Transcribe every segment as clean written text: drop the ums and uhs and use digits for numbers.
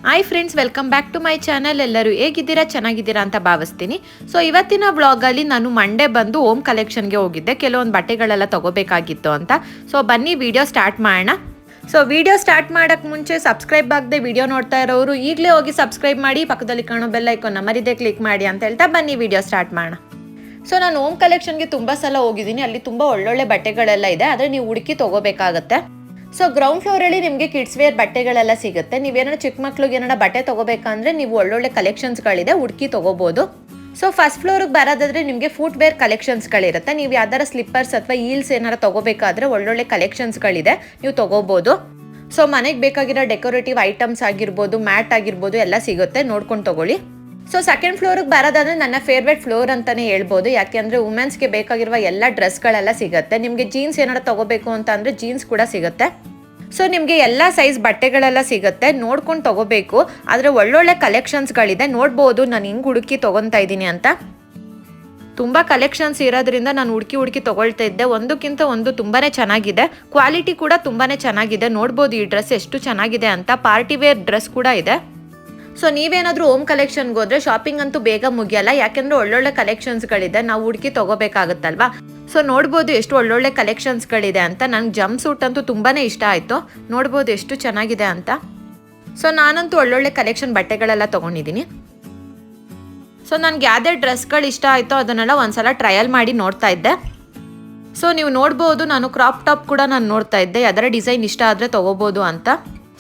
Hi friends, welcome back to my channel. ಎಲ್ಲರೂ ಹೇಗಿದ್ದೀರಾ? ಚೆನ್ನಾಗಿದ್ದೀರಾ ಅಂತ ಭಾವಿಸ್ತೀನಿ. ಸೊ ಇವತ್ತಿನ ವ್ಲಾಗಲ್ಲಿ ನಾನು ಮಂಡೇ ಬಂದು ಓಮ್ ಕಲೆಕ್ಷನ್ಗೆ ಹೋಗಿದ್ದೆ. ಕೆಲವೊಂದು ಬಟ್ಟೆಗಳೆಲ್ಲ ತಗೋಬೇಕಾಗಿತ್ತು ಅಂತ. ಸೊ ಬನ್ನಿ ವಿಡಿಯೋ ಸ್ಟಾರ್ಟ್ ಮಾಡೋಣ. ಸೊ ವಿಡಿಯೋ ಸ್ಟಾರ್ಟ್ ಮಾಡೋಕ್ಕೆ ಮುಂಚೆ ಸಬ್ಸ್ಕ್ರೈಬ್ ಆಗದೆ ವಿಡಿಯೋ ನೋಡ್ತಾ ಇರೋರು ಈಗಲೇ ಹೋಗಿ ಸಬ್ಸ್ಕ್ರೈಬ್ ಮಾಡಿ, ಪಕ್ಕದಲ್ಲಿ ಕಾಣೋ ಬೆಲ್ ಐಕಾನ್ ಮರಿದೇ ಕ್ಲಿಕ್ ಮಾಡಿ ಅಂತ ಹೇಳ್ತಾ ಬನ್ನಿ ವಿಡಿಯೋ ಸ್ಟಾರ್ಟ್ ಮಾಡೋಣ. ಸೊ ನಾನು ಓಮ್ ಕಲೆಕ್ಷನ್ಗೆ ತುಂಬ ಸಲ ಹೋಗಿದ್ದೀನಿ. ಅಲ್ಲಿ ತುಂಬ ಒಳ್ಳೊಳ್ಳೆ ಬಟ್ಟೆಗಳೆಲ್ಲ ಇದೆ, ಆದರೆ ನೀವು ಹುಡುಕಿ ತೊಗೋಬೇಕಾಗತ್ತೆ. ಸೊ ಗ್ರೌಂಡ್ ಫ್ಲೋರಲ್ಲಿ ನಿಮಗೆ ಕಿಡ್ಸ್ ವೇರ್ ಬಟ್ಟೆಗಳೆಲ್ಲ ಸಿಗುತ್ತೆ. ನೀವೇನಾದ್ರು ಚಿಕ್ಕ ಮಕ್ಳಿಗೆ ಏನಾರ ಬಟ್ಟೆ ತೊಗೋಬೇಕಂದ್ರೆ ನೀವು ಒಳ್ಳೊಳ್ಳೆ ಕಲೆಕ್ಷನ್ಸ್ಗಳಿದೆ, ಹುಡುಕಿ ತೊಗೋಬೋದು. ಸೊ ಫಸ್ಟ್ ಫ್ಲೋರಿಗೆ ಬರೋದಾದ್ರೆ ನಿಮಗೆ ಫುಟ್ ವೇರ್ ಕಲೆಕ್ಷನ್ಸ್ಗಳಿರುತ್ತೆ. ನೀವು ಯಾವ್ದಾರ ಸ್ಲಿಪ್ಪರ್ಸ್ ಅಥವಾ ಹೀಲ್ಸ್ ಏನಾರ ತೊಗೋಬೇಕಾದ್ರೆ ಒಳ್ಳೊಳ್ಳೆ ಕಲೆಕ್ಷನ್ಸ್ಗಳಿದೆ, ನೀವು ತೊಗೋಬೋದು. ಸೊ ಮನೆಗೆ ಬೇಕಾಗಿರೋ ಡೆಕೋರೇಟಿವ್ ಐಟಮ್ಸ್ ಆಗಿರ್ಬೋದು, ಮ್ಯಾಟ್ ಆಗಿರ್ಬೋದು ಎಲ್ಲ ಸಿಗುತ್ತೆ, ನೋಡ್ಕೊಂಡು ತೊಗೊಳ್ಳಿ. ಸೊ ಸೆಕೆಂಡ್ ಫ್ಲೋರಿಗೆ ಬರೋದಾದ್ರೆ ನನ್ನ ಫೇವ್ರೇಟ್ ಫ್ಲೋರ್ ಅಂತಲೇ ಹೇಳ್ಬೋದು. ಯಾಕೆಂದರೆ ವುಮೆನ್ಸ್ಗೆ ಬೇಕಾಗಿರುವ ಎಲ್ಲ ಡ್ರೆಸ್ಗಳೆಲ್ಲ ಸಿಗುತ್ತೆ. ನಿಮಗೆ ಜೀನ್ಸ್ ಏನಾರು ತೊಗೋಬೇಕು ಅಂತ ಅಂದರೆ ಜೀನ್ಸ್ ಕೂಡ ಸಿಗುತ್ತೆ. ಸೊ ನಿಮಗೆ ಎಲ್ಲ ಸೈಜ್ ಬಟ್ಟೆಗಳೆಲ್ಲ ಸಿಗುತ್ತೆ, ನೋಡ್ಕೊಂಡು ತೊಗೋಬೇಕು. ಆದರೆ ಒಳ್ಳೊಳ್ಳೆ ಕಲೆಕ್ಷನ್ಸ್ಗಳಿದೆ, ನೋಡ್ಬೋದು ನಾನು ಹಿಂಗೆ ಹುಡುಕಿ ತೊಗೊತಾ ಇದ್ದೀನಿ ಅಂತ. ತುಂಬ ಕಲೆಕ್ಷನ್ಸ್ ಇರೋದ್ರಿಂದ ನಾನು ಹುಡುಕಿ ತೊಗೊಳ್ತಾ ಇದ್ದೆ. ಒಂದಕ್ಕಿಂತ ಒಂದು ತುಂಬಾ ಚೆನ್ನಾಗಿದೆ, ಕ್ವಾಲಿಟಿ ಕೂಡ ತುಂಬಾ ಚೆನ್ನಾಗಿದೆ. ನೋಡ್ಬೋದು ಈ ಡ್ರೆಸ್ ಎಷ್ಟು ಚೆನ್ನಾಗಿದೆ ಅಂತ. ಪಾರ್ಟಿ ವೇರ್ ಡ್ರೆಸ್ ಕೂಡ ಇದೆ. ಸೊ ನೀವೇನಾದರೂ ಓಮ್ ಕಲೆಕ್ಷನ್ಗೆ ಹೋದರೆ ಶಾಪಿಂಗ್ ಅಂತೂ ಬೇಗ ಮುಗಿಯಲ್ಲ, ಯಾಕೆಂದರೆ ಒಳ್ಳೊಳ್ಳೆ ಕಲೆಕ್ಷನ್ಸ್ಗಳಿದೆ, ನಾವು ಹುಡುಕಿ ತೊಗೋಬೇಕಾಗುತ್ತಲ್ವಾ. ಸೊ ನೋಡ್ಬೋದು ಎಷ್ಟು ಒಳ್ಳೊಳ್ಳೆ ಕಲೆಕ್ಷನ್ಸ್ಗಳಿದೆ ಅಂತ. ನಂಗೆ ಜಂಪ್ ಸೂಟ್ ಅಂತೂ ತುಂಬಾ ಇಷ್ಟ ಆಯಿತು, ನೋಡ್ಬೋದು ಎಷ್ಟು ಚೆನ್ನಾಗಿದೆ ಅಂತ. ಸೊ ನಾನಂತೂ ಒಳ್ಳೊಳ್ಳೆ ಕಲೆಕ್ಷನ್ ಬಟ್ಟೆಗಳೆಲ್ಲ ತೊಗೊಂಡಿದ್ದೀನಿ. ಸೊ ನನಗೆ ಯಾವುದೇ ಡ್ರೆಸ್ಗಳು ಇಷ್ಟ ಆಯಿತೋ ಅದನ್ನೆಲ್ಲ ಒಂದ್ಸಲ ಟ್ರಯಲ್ ಮಾಡಿ ನೋಡ್ತಾ ಇದ್ದೆ. ಸೊ ನೀವು ನೋಡ್ಬೋದು, ನಾನು ಕ್ರಾಪ್ ಟಾಪ್ ಕೂಡ ನಾನು ನೋಡ್ತಾ ಇದ್ದೆ, ಯಾವ್ದಾರ ಡಿಸೈನ್ ಇಷ್ಟ ಆದರೆ ತೊಗೋಬೋದು ಅಂತ.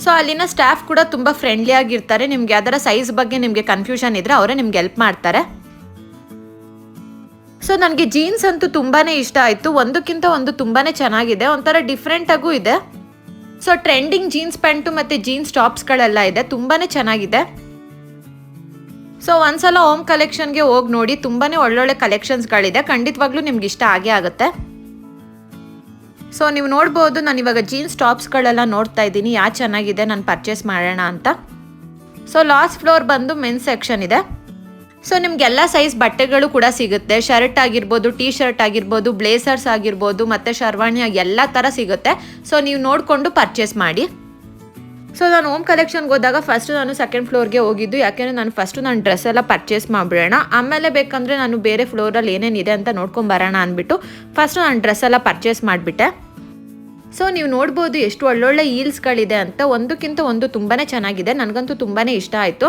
ಸೊ ಅಲ್ಲಿನ ಸ್ಟಾಫ್ ಕೂಡ ತುಂಬ ಫ್ರೆಂಡ್ಲಿ ಆಗಿರ್ತಾರೆ. ನಿಮ್ಗೆ ಯಾವ್ದಾರ ಸೈಜ್ ಬಗ್ಗೆ ನಿಮಗೆ ಕನ್ಫ್ಯೂಷನ್ ಇದ್ದರೆ ಅವರೇ ನಿಮ್ಗೆ ಹೆಲ್ಪ್ ಮಾಡ್ತಾರೆ. ಸೊ ನನಗೆ ಜೀನ್ಸ್ ಅಂತೂ ತುಂಬಾ ಇಷ್ಟ ಆಯಿತು. ಒಂದಕ್ಕಿಂತ ಒಂದು ತುಂಬಾ ಚೆನ್ನಾಗಿದೆ, ಒಂಥರ ಡಿಫ್ರೆಂಟಾಗೂ ಇದೆ. ಸೊ ಟ್ರೆಂಡಿಂಗ್ ಜೀನ್ಸ್ ಪ್ಯಾಂಟು ಮತ್ತು ಜೀನ್ಸ್ ಟಾಪ್ಸ್ಗಳೆಲ್ಲ ಇದೆ, ತುಂಬಾ ಚೆನ್ನಾಗಿದೆ. ಸೊ ಒಂದ್ಸಲ ಓಮ್ ಕಲೆಕ್ಷನ್ಗೆ ಹೋಗಿ ನೋಡಿ, ತುಂಬಾ ಒಳ್ಳೊಳ್ಳೆ ಕಲೆಕ್ಷನ್ಸ್ಗಳಿದೆ, ಖಂಡಿತವಾಗ್ಲೂ ನಿಮ್ಗೆ ಇಷ್ಟ ಆಗೇ ಆಗುತ್ತೆ. ಸೊ ನೀವು ನೋಡ್ಬೋದು, ನಾನು ಇವಾಗ ಜೀನ್ಸ್ ಟಾಪ್ಸ್ಗಳೆಲ್ಲ ನೋಡ್ತಾ ಇದ್ದೀನಿ, ಯಾವ್ದು ಚೆನ್ನಾಗಿದೆ ನಾನು ಪರ್ಚೇಸ್ ಮಾಡೋಣ ಅಂತ. ಸೊ ಲಾಸ್ಟ್ ಫ್ಲೋರ್ ಬಂದು ಮೆನ್ಸ್ ಸೆಕ್ಷನ್ ಇದೆ. ಸೊ ನಿಮಗೆಲ್ಲ ಸೈಜ್ ಬಟ್ಟೆಗಳು ಕೂಡ ಸಿಗುತ್ತೆ. ಶರ್ಟ್ ಆಗಿರ್ಬೋದು, ಟೀ ಶರ್ಟ್ ಆಗಿರ್ಬೋದು, ಬ್ಲೇಸರ್ಸ್ ಆಗಿರ್ಬೋದು, ಮತ್ತು ಶರ್ವಾಣಿ ಎಲ್ಲ ಥರ ಸಿಗುತ್ತೆ. ಸೊ ನೀವು ನೋಡಿಕೊಂಡು ಪರ್ಚೇಸ್ ಮಾಡಿ. ಸೊ ನಾನು ಓಮ್ ಕಲೆಕ್ಷನ್ಗೆ ಹೋದಾಗ ಫಸ್ಟು ನಾನು ಸೆಕೆಂಡ್ ಫ್ಲೋರ್ಗೆ ಹೋಗಿದ್ದು, ಯಾಕೆಂದರೆ ನಾನು ಫಸ್ಟು ನಾನು ಡ್ರೆಸ್ ಎಲ್ಲ ಪರ್ಚೇಸ್ ಮಾಡಿಬಿಡೋಣ, ಆಮೇಲೆ ಬೇಕಂದರೆ ನಾನು ಬೇರೆ ಫ್ಲೋರಲ್ಲಿ ಏನೇನಿದೆ ಅಂತ ನೋಡ್ಕೊಂಬರೋಣ ಅಂದ್ಬಿಟ್ಟು ಫಸ್ಟು ನಾನು ಡ್ರೆಸ್ ಎಲ್ಲ ಪರ್ಚೇಸ್ ಮಾಡಿಬಿಟ್ಟೆ. ಸೊ ನೀವು ನೋಡ್ಬೋದು ಎಷ್ಟು ಒಳ್ಳೊಳ್ಳೆ ಹೀಲ್ಸ್ಗಳಿದೆ ಅಂತ. ಒಂದಕ್ಕಿಂತ ಒಂದು ತುಂಬಾ ಚೆನ್ನಾಗಿದೆ, ನನಗಂತೂ ತುಂಬಾ ಇಷ್ಟ ಆಯಿತು.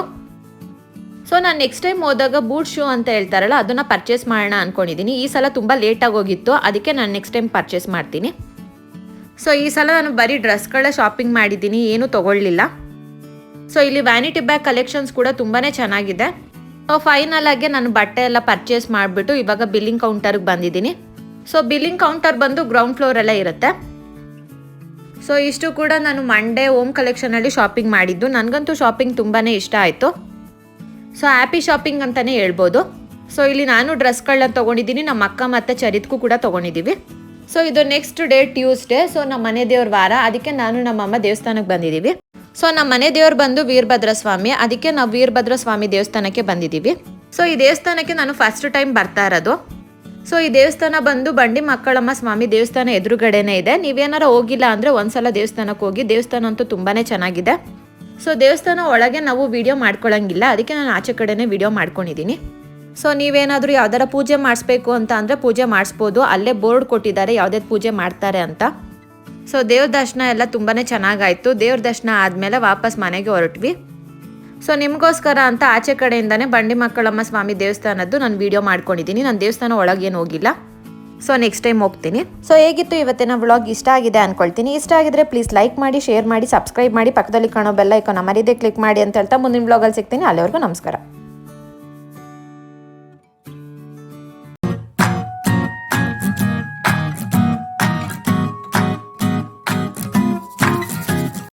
ಸೊ ನಾನು ನೆಕ್ಸ್ಟ್ ಟೈಮ್ ಹೋದಾಗ ಬೂಟ್ ಶೂ ಅಂತ ಹೇಳ್ತಾರಲ್ಲ, ಅದನ್ನು ಪರ್ಚೇಸ್ ಮಾಡೋಣ ಅಂದ್ಕೊಂಡಿದ್ದೀನಿ. ಈ ಸಲ ತುಂಬ ಲೇಟಾಗಿ ಹೋಗಿತ್ತು, ಅದಕ್ಕೆ ನಾನು ನೆಕ್ಸ್ಟ್ ಟೈಮ್ ಪರ್ಚೇಸ್ ಮಾಡ್ತೀನಿ. ಸೊ ಈ ಸಲ ನಾನು ಬರೀ ಡ್ರೆಸ್ಗಳ ಶಾಪಿಂಗ್ ಮಾಡಿದ್ದೀನಿ, ಏನೂ ತೊಗೊಳ್ಳಿಲ್ಲ. ಸೊ ಇಲ್ಲಿ ವ್ಯಾನಿಟಿ ಬ್ಯಾಗ್ ಕಲೆಕ್ಷನ್ಸ್ ಕೂಡ ತುಂಬಾ ಚೆನ್ನಾಗಿದೆ. ಸೊ ಫೈನಲ್ ಆಗಿ ನಾನು ಬಟ್ಟೆ ಎಲ್ಲ ಪರ್ಚೇಸ್ ಮಾಡಿಬಿಟ್ಟು ಇವಾಗ ಬಿಲ್ಲಿಂಗ್ ಕೌಂಟರ್ಗೆ ಬಂದಿದ್ದೀನಿ. ಸೊ ಬಿಲ್ಲಿಂಗ್ ಕೌಂಟರ್ ಬಂದು ಗ್ರೌಂಡ್ ಫ್ಲೋರೆಲ್ಲ ಇರುತ್ತೆ. ಸೊ ಇಷ್ಟು ಕೂಡ ನಾನು ಮಂಡೇ ಓಮ್ ಕಲೆಕ್ಷನಲ್ಲಿ ಶಾಪಿಂಗ್ ಮಾಡಿದ್ದು. ನನಗಂತೂ ಶಾಪಿಂಗ್ ತುಂಬಾ ಇಷ್ಟ ಆಯಿತು. ಸೊ ಹ್ಯಾಪಿ ಶಾಪಿಂಗ್ ಅಂತಲೇ ಹೇಳ್ಬೋದು. ಸೊ ಇಲ್ಲಿ ನಾನು ಡ್ರೆಸ್ಗಳನ್ನ ತೊಗೊಂಡಿದ್ದೀನಿ, ನಮ್ಮ ಅಕ್ಕ ಮತ್ತು ಚರಿತ್ಗೂ ಕೂಡ ತೊಗೊಂಡಿದ್ದೀವಿ. ಸೊ ಇದು ನೆಕ್ಸ್ಟ್ ಡೇ ಟ್ಯೂಸ್ಡೇ. ಸೊ ನಮ್ಮ ಮನೆ ದೇವ್ರ ವಾರ, ಅದಕ್ಕೆ ನಾನು ನಮ್ಮಮ್ಮ ದೇವಸ್ಥಾನಕ್ಕೆ ಬಂದಿದ್ದೀವಿ. ಸೊ ನಮ್ಮ ಮನೆ ದೇವ್ರು ಬಂದು ವೀರಭದ್ರ ಸ್ವಾಮಿ, ಅದಕ್ಕೆ ನಾವು ವೀರಭದ್ರ ಸ್ವಾಮಿ ದೇವಸ್ಥಾನಕ್ಕೆ ಬಂದಿದ್ದೀವಿ. ಸೊ ಈ ದೇವಸ್ಥಾನಕ್ಕೆ ನಾನು ಫಸ್ಟ್ ಟೈಮ್ ಬರ್ತಾ ಇರೋದು. ಸೊ ಈ ದೇವಸ್ಥಾನ ಬಂದು ಬಂಡಿ ಮಕ್ಕಳಮ್ಮ ಸ್ವಾಮಿ ದೇವಸ್ಥಾನ ಎದುರುಗಡೆನೇ ಇದೆ. ನೀವೇನಾರ ಹೋಗಿಲ್ಲ ಅಂದರೆ ಒಂದ್ಸಲ ದೇವಸ್ಥಾನಕ್ಕೆ ಹೋಗಿ, ದೇವಸ್ಥಾನ ಅಂತೂ ತುಂಬಾ ಚೆನ್ನಾಗಿದೆ. ಸೊ ದೇವಸ್ಥಾನ ಒಳಗೆ ನಾವು ವಿಡಿಯೋ ಮಾಡ್ಕೊಳ್ಳೋಂಗಿಲ್ಲ, ಅದಕ್ಕೆ ನಾನು ಆಚೆ ಕಡೆನೇ ವಿಡಿಯೋ ಮಾಡ್ಕೊಂಡಿದ್ದೀನಿ. ಸೊ ನೀವೇನಾದರೂ ಯಾವ್ದಾರ ಪೂಜೆ ಮಾಡಿಸ್ಬೇಕು ಅಂತ ಅಂದರೆ ಪೂಜೆ ಮಾಡಿಸ್ಬೋದು. ಅಲ್ಲೇ ಬೋರ್ಡ್ ಕೊಟ್ಟಿದ್ದಾರೆ ಯಾವ್ದಾದ್ರು ಪೂಜೆ ಮಾಡ್ತಾರೆ ಅಂತ. ಸೊ ದೇವ್ರ ದರ್ಶನ ಎಲ್ಲ ತುಂಬಾ ಚೆನ್ನಾಗಾಯಿತು. ದೇವ್ರ ದರ್ಶನ ಆದಮೇಲೆ ವಾಪಸ್ ಮನೆಗೆ ಹೊರಟ್ವಿ. ಸೊ ನಿಮಗೋಸ್ಕರ ಅಂತ ಆಚೆ ಕಡೆಯಿಂದನೇ ಬಂಡಿ ಮಕ್ಕಳಮ್ಮ ಸ್ವಾಮಿ ದೇವಸ್ಥಾನದ್ದು ನಾನು ವಿಡಿಯೋ ಮಾಡ್ಕೊಂಡಿದ್ದೀನಿ. ನಾನು ದೇವಸ್ಥಾನ ಒಳಗೇನು ಹೋಗಿಲ್ಲ. ಸೊ ನೆಕ್ಸ್ಟ್ ಟೈಮ್ ಹೋಗ್ತೀನಿ. ಸೊ ಹೇಗಿತ್ತು ಇವತ್ತಿನ ವ್ಲಾಗ್? ಇಷ್ಟ ಆಗಿದೆ ಅಂದ್ಕೊಳ್ತೀನಿ. ಇಷ್ಟ ಆಗಿದ್ರೆ ಪ್ಲೀಸ್ ಲೈಕ್ ಮಾಡಿ, ಶೇರ್ ಮಾಡಿ, ಸಬ್ಸ್ಕ್ರೈಬ್ ಮಾಡಿ, ಪಕ್ಕದಲ್ಲಿ ಕಾಣೋ ಬೆಲ್ ಐಕಾನ್ ಮರಿದೇ ಕ್ಲಿಕ್ ಮಾಡಿ ಅಂತ ಹೇಳ್ತಾ ಮುಂದಿನ ವ್ಲಾಗಲ್ಲಿ ಸಿಗ್ತೀನಿ. ಅಲ್ಲಿವರೆಗೂ ನಮಸ್ಕಾರ.